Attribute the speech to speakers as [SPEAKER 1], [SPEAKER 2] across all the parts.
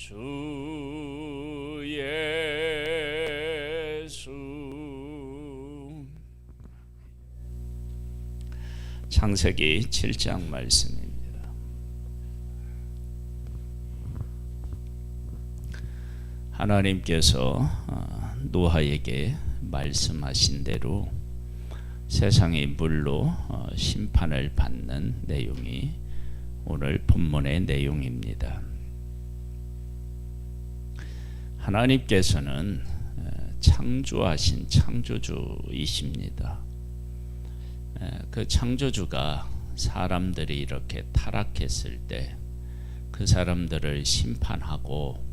[SPEAKER 1] 주 예수. 창세기 7장 말씀입니다. 하나님께서 노아에게 말씀하신 대로 세상이 물로 심판을 받는 내용이 오늘 본문의 내용입니다. 하나님께서는 창조하신 창조주이십니다. 그 창조주가 사람들이 이렇게 타락했을 때 그 사람들을 심판하고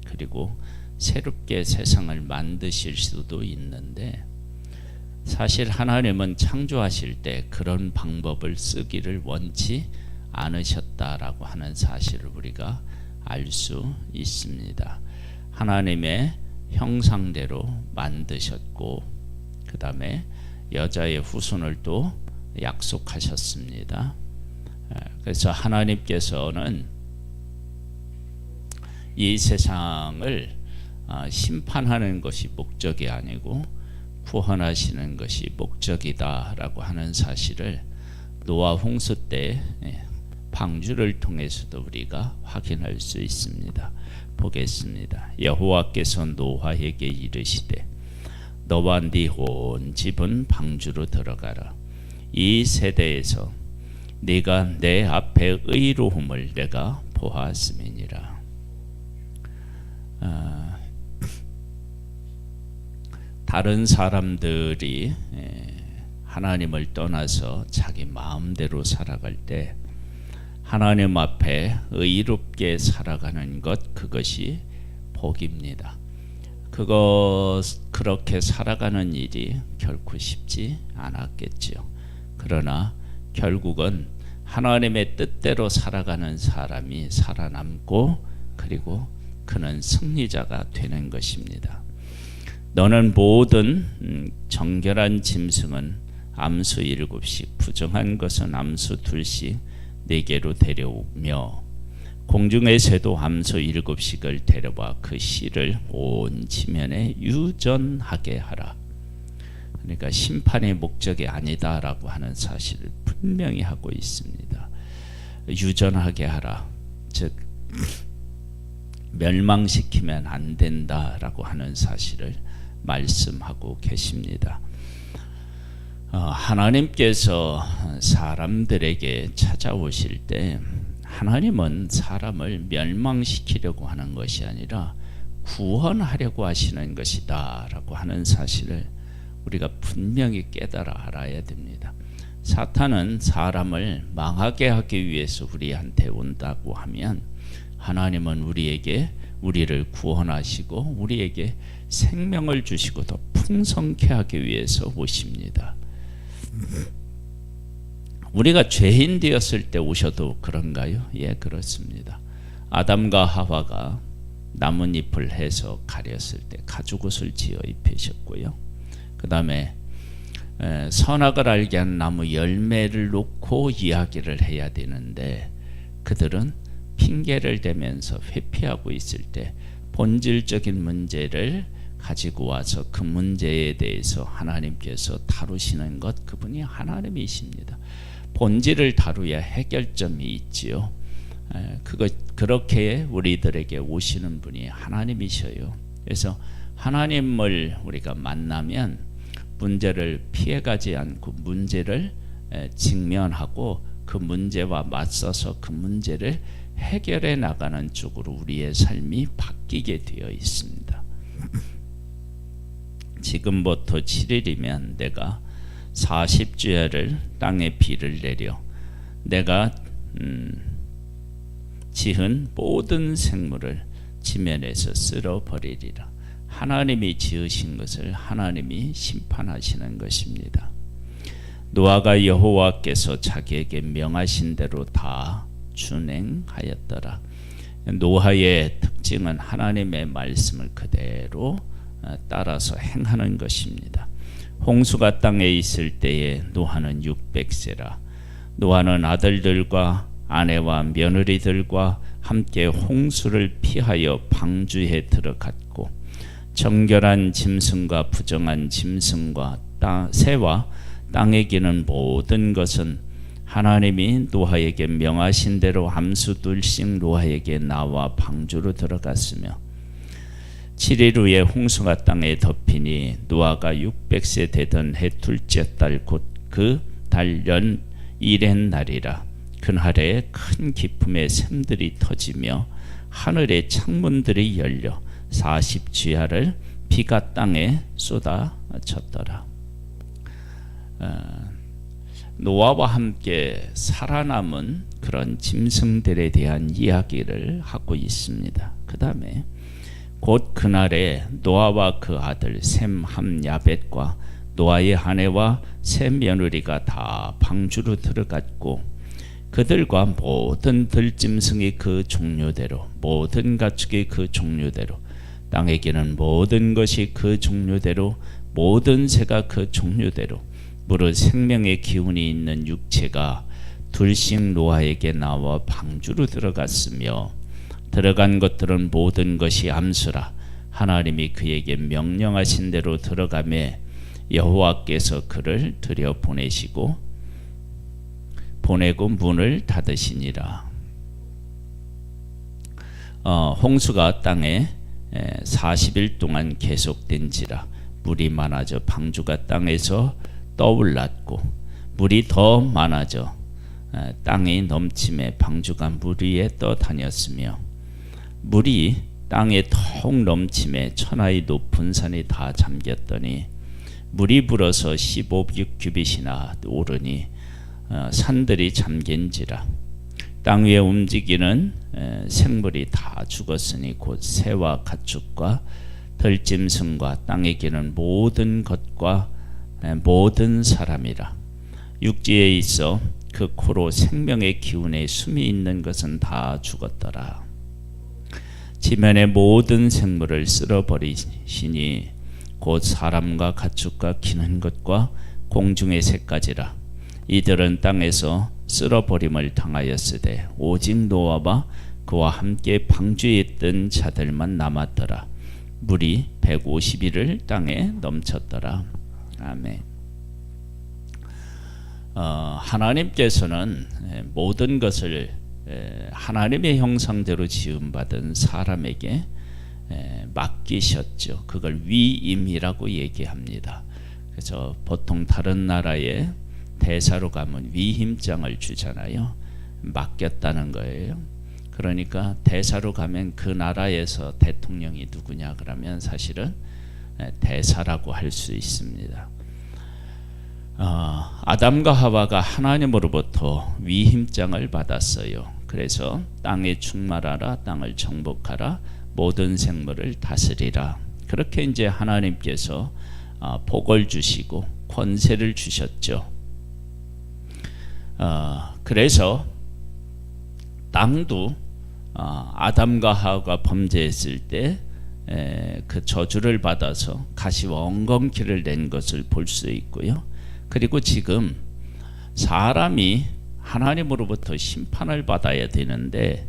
[SPEAKER 1] 그리고 새롭게 세상을 만드실 수도 있는데, 사실 하나님은 창조하실 때 그런 방법을 쓰기를 원치 않으셨다라고 하는 사실을 우리가 알 수 있습니다. 하나님의 형상대로 만드셨고 그 다음에 여자의 후손을 또 약속하셨습니다. 그래서 하나님께서는 이 세상을 심판하는 것이 목적이 아니고 구원하시는 것이 목적이다라고 하는 사실을 노아 홍수 때 방주를 통해서도 우리가 확인할 수 있습니다. 보겠습니다. 여호와께서 노아에게 이르시되 너와 네 온 집은 방주로 들어가라. 이 세대에서 네가 내 앞에 의로움을 내가 보았음이니라. 다른 사람들이 하나님을 떠나서 자기 마음대로 살아갈 때 하나님 앞에 의롭게 살아가는 것, 그것이 복입니다. 그렇게 살아가는 일이 결코 쉽지 않았겠지요. 그러나 결국은 하나님의 뜻대로 살아가는 사람이 살아남고 그리고 그는 승리자가 되는 것입니다. 너는 모든 정결한 짐승은 암수 7씩, 부정한 것은 암수 2씩 네게로 데려오며 공중의 새도 암수 7씩을 데려와 그 씨를 온 지면에 유전하게 하라. 그러니까 심판의 목적이 아니다라고 하는 사실을 분명히 하고 있습니다. 유전하게 하라, 즉 멸망시키면 안 된다라고 하는 사실을 말씀하고 계십니다. 하나님께서 사람들에게 찾아오실 때 하나님은 사람을 멸망시키려고 하는 것이 아니라 구원하려고 하시는 것이다 라고 하는 사실을 우리가 분명히 깨달아 알아야 됩니다. 사탄은 사람을 망하게 하기 위해서 우리한테 온다고 하면, 하나님은 우리를 구원하시고 우리에게 생명을 주시고 더 풍성케 하기 위해서 오십니다. 우리가 죄인 되었을 때 오셔도 그런가요? 예, 그렇습니다. 아담과 하와가 나뭇잎을 해서 가렸을 때 가죽옷을 지어 입히셨고요. 그 다음에 선악을 알게 한 나무 열매를 놓고 이야기를 해야 되는데 그들은 핑계를 대면서 회피하고 있을 때 본질적인 문제를 가지고 와서 그 문제에 대해서 하나님께서 다루시는 것, 그분이 하나님이십니다. 본질을 다루야 해결점이 있지요. 그렇게 우리들에게 오시는 분이 하나님이셔요. 그래서 하나님을 우리가 만나면 문제를 피해가지 않고 문제를 직면하고 그 문제와 맞서서 그 문제를 해결해 나가는 쪽으로 우리의 삶이 바뀌게 되어 있습니다. 지금부터 7일이면 내가 40주야를 땅에 비를 내려 내가 지은 모든 생물을 지면에서 쓸어버리리라. 하나님이 지으신 것을 하나님이 심판하시는 것입니다. 노아가 여호와께서 자기에게 명하신 대로 다 준행하였더라. 노아의 특징은 하나님의 말씀을 그대로 따라서 행하는 것입니다. 홍수가 땅에 있을 때에 노아는 600세라. 노아는 아들들과 아내와 며느리들과 함께 홍수를 피하여 방주에 들어갔고 정결한 짐승과 부정한 짐승과 새와 땅에 기는 모든 것은 하나님이 노아에게 명하신 대로 암수 둘씩 노아에게 나와 방주로 들어갔으며 7일 후에 홍수가 땅에 덮이니 노아가 600세 되던 해 둘째 달 곧 그 달년 일의 날이라. 그날에 큰 기품의 샘들이 터지며 하늘의 창문들이 열려 40주야를 비가 땅에 쏟아졌더라. 노아와 함께 살아남은 그런 짐승들에 대한 이야기를 하고 있습니다. 그 다음에 곧 그날에 노아와 그 아들 셈, 함, 야벳과 노아의 아내와 세 며느리가 다 방주로 들어갔고 그들과 모든 들짐승이 그 종류대로 모든 가축이 그 종류대로 땅에 기는 모든 것이 그 종류대로 모든 새가 그 종류대로 무릇 생명의 기운이 있는 육체가 둘씩 노아에게 나와 방주로 들어갔으며 들어간 것들은 모든 것이 암수라. 하나님이 그에게 명령하신 대로 들어가매 여호와께서 그를 들여보내고 문을 닫으시니라. 홍수가 땅에 40일 동안 계속된지라. 물이 많아져 방주가 땅에서 떠올랐고 물이 더 많아져 땅이 넘침에 방주가 물 위에 떠다녔으며 물이 땅에 턱 넘침에 천하의 높은 산이 다 잠겼더니 물이 불어서 15규빗이나 오르니 산들이 잠긴지라. 땅 위에 움직이는 생물이 다 죽었으니 곧 새와 가축과 들짐승과 땅에 기는 모든 것과 모든 사람이라. 육지에 있어 그 코로 생명의 기운에 숨이 있는 것은 다 죽었더라. 지면의 모든 생물을 쓸어버리시니 곧 사람과 가축과 기는 것과 공중의 새까지라. 이들은 땅에서 쓸어버림을 당하였으되 오직 노아와 그와 함께 방주에 있던 자들만 남았더라. 물이 150일을 땅에 넘쳤더라. 아멘. 하나님께서는 모든 것을 하나님의 형상대로 지음받은 사람에게 맡기셨죠. 그걸 위임이라고 얘기합니다. 그래서 보통 다른 나라에 대사로 가면 위임장을 주잖아요. 맡겼다는 거예요. 그러니까 대사로 가면 그 나라에서 대통령이 누구냐 그러면 사실은 대사라고 할 수 있습니다. 아담과 하와가 하나님으로부터 위임장을 받았어요. 그래서 땅에 충만하라, 땅을 정복하라, 모든 생물을 다스리라. 그렇게 이제 하나님께서 복을 주시고 권세를 주셨죠. 그래서 땅도 아담과 하와가 범죄했을 때 그 저주를 받아서 가시와 엉겅퀴를 낸 것을 볼 수 있고요. 그리고 지금 사람이 하나님으로부터 심판을 받아야 되는데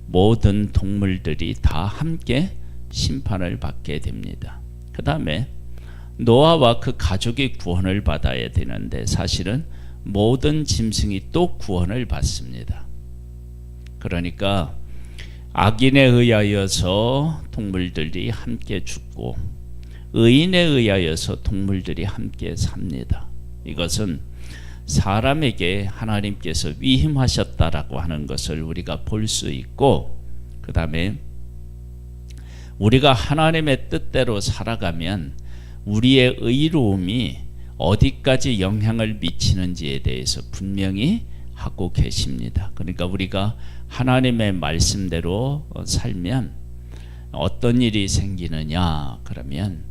[SPEAKER 1] 모든 동물들이 다 함께 심판을 받게 됩니다. 그 다음에 노아와 그 가족이 구원을 받아야 되는데 사실은 모든 짐승이 또 구원을 받습니다. 그러니까 악인에 의하여서 동물들이 함께 죽고 의인에 의하여서 동물들이 함께 삽니다. 이것은 사람에게 하나님께서 위임하셨다라고 하는 것을 우리가 볼 수 있고, 그 다음에 우리가 하나님의 뜻대로 살아가면 우리의 의로움이 어디까지 영향을 미치는지에 대해서 분명히 하고 계십니다. 그러니까 우리가 하나님의 말씀대로 살면 어떤 일이 생기느냐 그러면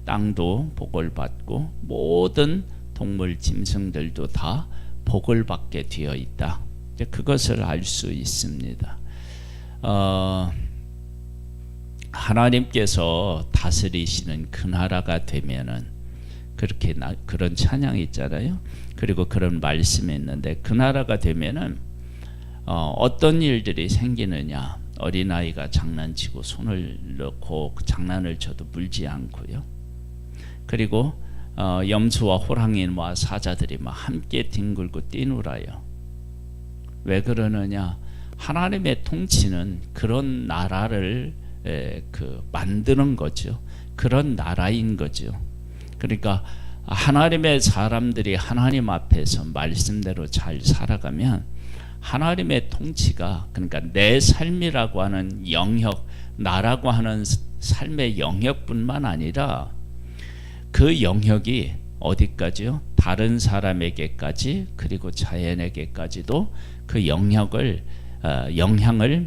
[SPEAKER 1] 땅도 복을 받고 모든 동물 짐승들도 다 복을 받게 되어 있다. 그것을 알 수 있습니다. 하나님께서 다스리시는 그 나라가 되면은 그렇게 그런 찬양이 있잖아요. 그리고 그런 말씀이 있는데 그 나라가 되면은 어떤 일들이 생기느냐. 어린아이가 장난치고 손을 넣고 장난을 쳐도 물지 않고요. 그리고 염소와 호랑이와 사자들이 막 함께 뒹굴고 뛰놀아요. 왜 그러느냐? 하나님의 통치는 그런 나라를 만드는 거죠. 그런 나라인 거죠. 그러니까 하나님의 사람들이 하나님 앞에서 말씀대로 잘 살아가면 하나님의 통치가, 그러니까 내 삶이라고 하는 영역, 나라고 하는 삶의 영역뿐만 아니라 그 영역이 어디까지요? 다른 사람에게까지, 그리고 자연에게까지도 그 영향을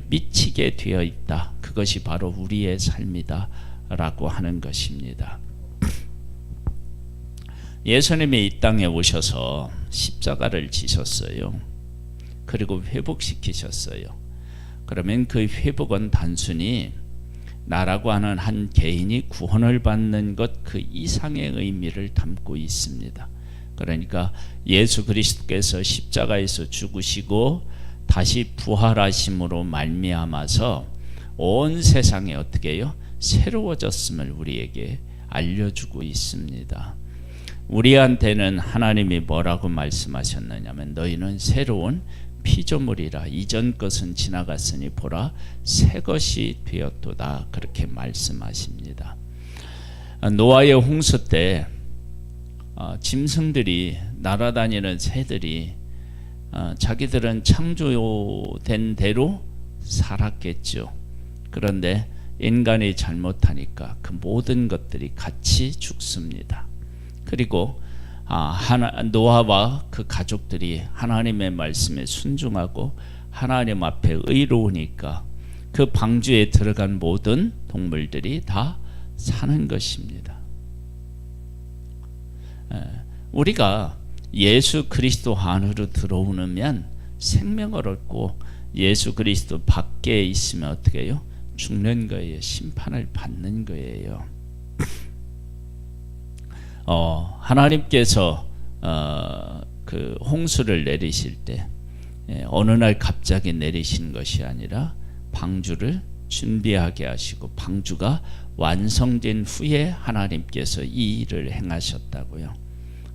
[SPEAKER 1] 미치게 되어 있다. 그것이 바로 우리의 삶이다 라고 하는 것입니다. 예수님이 이 땅에 오셔서 십자가를 지셨어요. 그리고 회복시키셨어요. 그러면 그 회복은 단순히 나라고 하는 한 개인이 구원을 받는 것 그 이상의 의미를 담고 있습니다. 그러니까 예수 그리스도께서 십자가에서 죽으시고 다시 부활하심으로 말미암아서 온 세상에 어떻게 해요? 새로워졌음을 우리에게 알려주고 있습니다. 우리한테는 하나님이 뭐라고 말씀하셨느냐면 너희는 새로운 피조물이라 이전 것은 지나갔으니 보라 새 것이 되었도다. 그렇게 말씀하십니다. 노아의 홍수 때 짐승들이, 날아다니는 새들이 자기들은 창조된 대로 살았겠죠. 그런데 인간이 잘못하니까 그 모든 것들이 같이 죽습니다. 그리고 노아와 그 가족들이 하나님의 말씀에 순종하고 하나님 앞에 의로우니까 그 방주에 들어간 모든 동물들이 다 사는 것입니다. 우리가 예수 그리스도 안으로 들어오면 생명을 얻고 예수 그리스도 밖에 있으면 어떻게 해요? 죽는 거예요. 심판을 받는 거예요. 하나님께서 그 홍수를 내리실 때 어느 날 갑자기 내리신 것이 아니라 방주를 준비하게 하시고 방주가 완성된 후에 하나님께서 이 일을 행하셨다고요.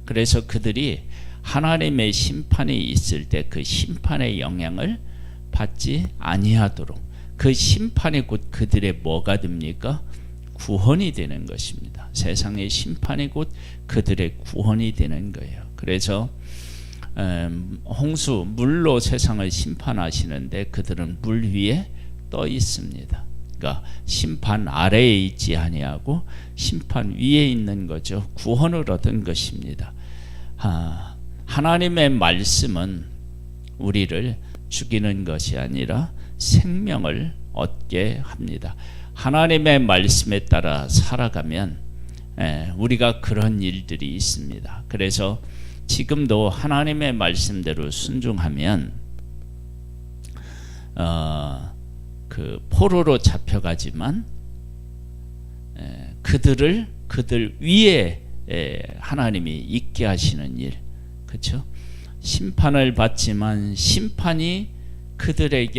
[SPEAKER 1] 그래서 그들이 하나님의 심판이 있을 때 그 심판의 영향을 받지 아니하도록, 그 심판이 곧 그들의 뭐가 됩니까? 구원이 되는 것입니다. 세상의 심판이 곧 그들의 구원이 되는 거예요. 그래서 홍수, 물로 세상을 심판하시는데 그들은 물 위에 떠 있습니다. 그러니까 심판 아래에 있지 아니하고 심판 위에 있는 거죠. 구원을 얻은 것입니다. 하나님의 말씀은 우리를 죽이는 것이 아니라 생명을 얻게 합니다. 하나님의 말씀에 따라 살아가면 우리가 그런 일들이 있습니다. 그래서 지금도 하나님의 말씀대로 순종하면 그 포로로 잡혀가지만 그들 위에 하나님이 있게 하시는 일, 그렇죠? 심판을 받지만 심판이 그들을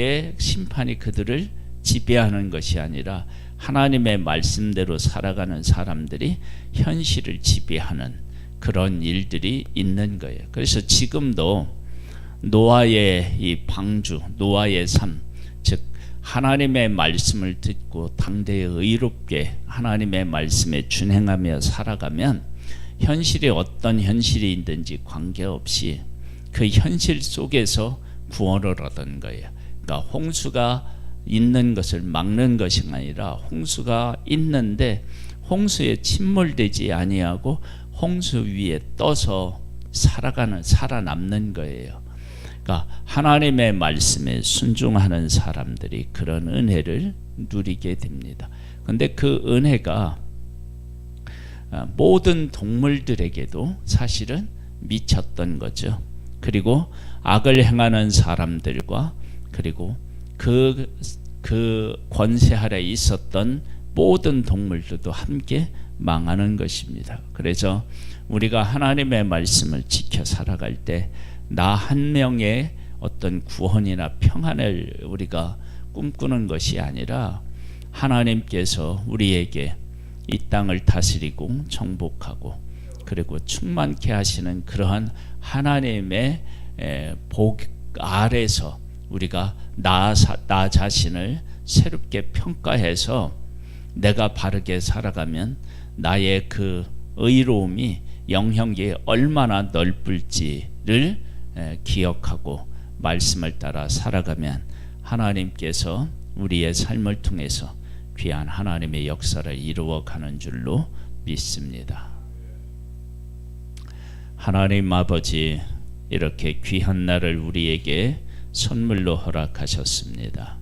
[SPEAKER 1] 지배하는 것이 아니라 하나님의 말씀대로 살아가는 사람들이 현실을 지배하는 그런 일들이 있는 거예요. 그래서 지금도 노아의 이 방주, 노아의 삶, 즉 하나님의 말씀을 듣고 당대에 의롭게 하나님의 말씀에 준행하며 살아가면 현실이 어떤 현실이 있든지 관계없이 그 현실 속에서 구원을 얻은 거예요. 그러니까 홍수가 있는 것을 막는 것이 아니라 홍수가 있는데 홍수에 침몰되지 아니하고 홍수 위에 떠서 살아남는 거예요. 그러니까 하나님의 말씀에 순종하는 사람들이 그런 은혜를 누리게 됩니다. 그런데 그 은혜가 모든 동물들에게도 사실은 미쳤던 거죠. 그리고 악을 행하는 사람들과 그리고 그 권세 아래 있었던 모든 동물들도 함께 망하는 것입니다. 그래서 우리가 하나님의 말씀을 지켜 살아갈 때 나 한 명의 어떤 구원이나 평안을 우리가 꿈꾸는 것이 아니라 하나님께서 우리에게 이 땅을 다스리고 정복하고 그리고 충만케 하시는 그러한 하나님의 복 아래서 우리가 나 자신을 새롭게 평가해서 내가 바르게 살아가면 나의 그 의로움이 영향이 얼마나 넓을지를 기억하고 말씀을 따라 살아가면 하나님께서 우리의 삶을 통해서 귀한 하나님의 역사를 이루어가는 줄로 믿습니다. 하나님 아버지, 이렇게 귀한 날을 우리에게 선물로 허락하셨습니다.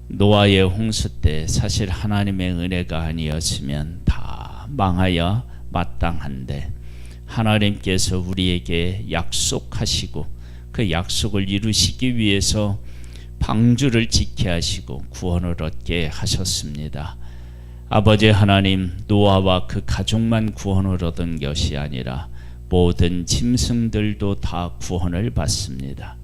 [SPEAKER 1] 노아의 홍수 때 사실 하나님의 은혜가 아니었으면 다 망하여 마땅한데 하나님께서 우리에게 약속하시고 그 약속을 이루시기 위해서 방주를 지게 하시고 구원을 얻게 하셨습니다. 아버지 하나님, 노아와 그 가족만 구원을 얻은 것이 아니라 모든 짐승들도 다 구원을 받습니다.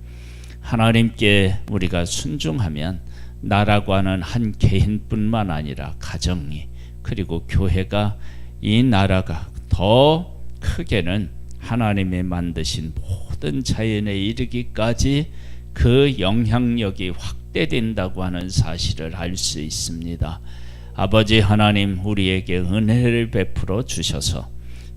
[SPEAKER 1] 하나님께 우리가 순종하면 나라고 하는 한 개인뿐만 아니라 가정이 그리고 교회가 이 나라가 더 크게는 하나님이 만드신 모든 자연에 이르기까지 그 영향력이 확대된다고 하는 사실을 알 수 있습니다. 아버지 하나님, 우리에게 은혜를 베풀어 주셔서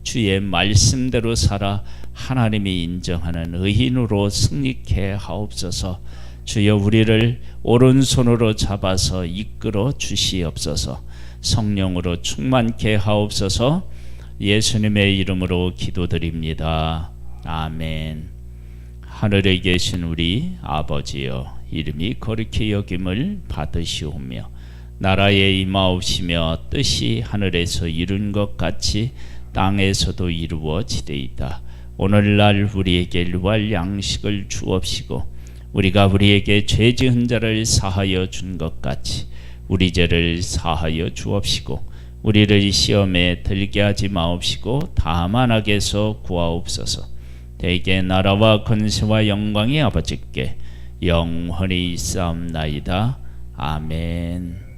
[SPEAKER 1] 주의 말씀대로 살아 하나님이 인정하는 의인으로 승리케 하옵소서. 주여 우리를 오른손으로 잡아서 이끌어 주시옵소서. 성령으로 충만케 하옵소서. 예수님의 이름으로 기도드립니다. 아멘. 하늘에 계신 우리 아버지여, 이름이 거룩히 여김을 받으시오며 나라에 임하옵시며 뜻이 하늘에서 이룬 것 같이 땅에서도 이루어지되이다. 오늘날 우리에게 일용할 양식을 주옵시고 우리가 우리에게 죄 지은 자를 사하여 준 것 같이 우리 죄를 사하여 주옵시고 우리를 시험에 들게 하지 마옵시고 다만 악에서 구하옵소서. 대개 나라와 권세와 영광이 아버지께 영원히 있사옵나이다. 아멘.